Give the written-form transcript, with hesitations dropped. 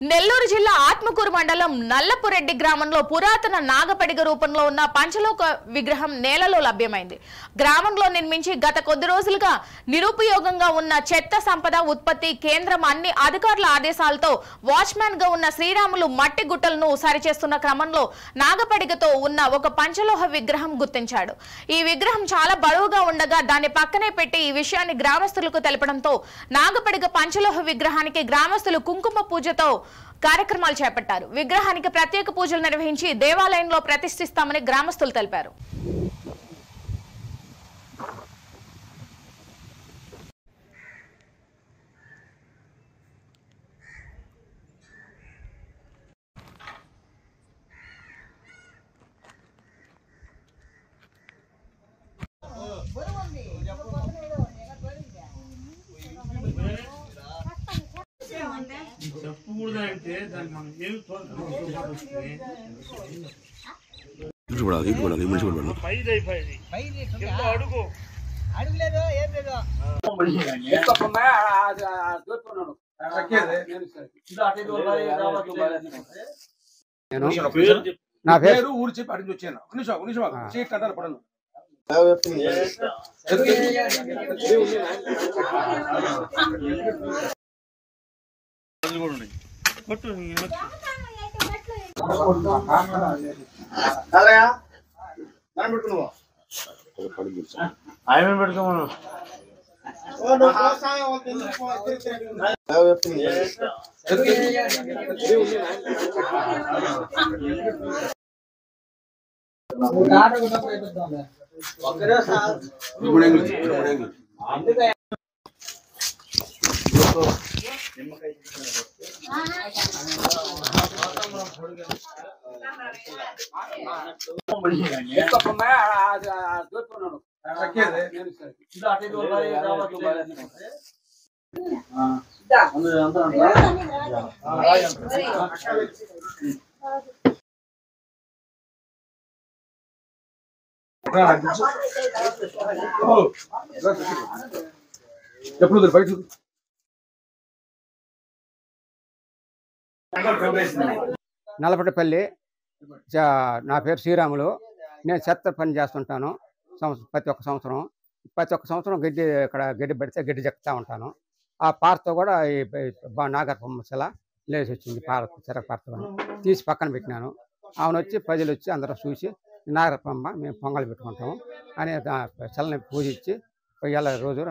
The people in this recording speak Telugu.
నెల్లూరు జిల్లా ఆత్మకూరు మండలం నల్లపురెడ్డి గ్రామంలో పురాతన నాగపడిగ రూపంలో ఉన్న పంచలోక విగ్రహం నేలలో లభ్యమైంది. గ్రామంలో నిర్మించి గత కొద్ది రోజులుగా నిరుపయోగంగా ఉన్న చెత్త సంపద ఉత్పత్తి కేంద్రం అన్ని అధికారుల ఆదేశాలతో వాచ్మ్యాన్ గా ఉన్న శ్రీరాములు మట్టి గుట్టలను సరిచేస్తున్న క్రమంలో నాగపడిగతో ఉన్న ఒక పంచలోహ విగ్రహం గుర్తించాడు. ఈ విగ్రహం చాలా బరువుగా ఉండగా దాన్ని పక్కనే పెట్టి ఈ విషయాన్ని గ్రామస్తులకు తెలపడంతో నాగపడిగ పంచలోహ విగ్రహానికి గ్రామస్తులు కుంకుమ పూజతో కార్యక్రమాలు చేపట్టారు. విగ్రహానికి ప్రత్యేక పూజలు నిర్వహించి దేవాలయంలో ప్రతిష్ఠిస్తామని గ్రామస్తులు తెలిపారు. నా పేరు ఊరు చెప్పి అడిగి వచ్చాను. నల్లపటిపల్లి నా పేరు శ్రీరాములు. నేను చెత్త పని చేస్తుంటాను. ప్రతి ఒక్క సంవత్సరం గడ్డి పడితే గడ్డి చెక్తా ఉంటాను. ఆ పారతో కూడా ఈ నాగరపమ్మ శిల లేచి వచ్చింది. చెరక పారతో తీసి పక్కన పెట్టినాను. ఆమెను వచ్చి ప్రజలు వచ్చి అందరూ చూసి నాగరపమ్మ మేము పొంగలు పెట్టుకుంటాము అని శిలని పూజించి రోజు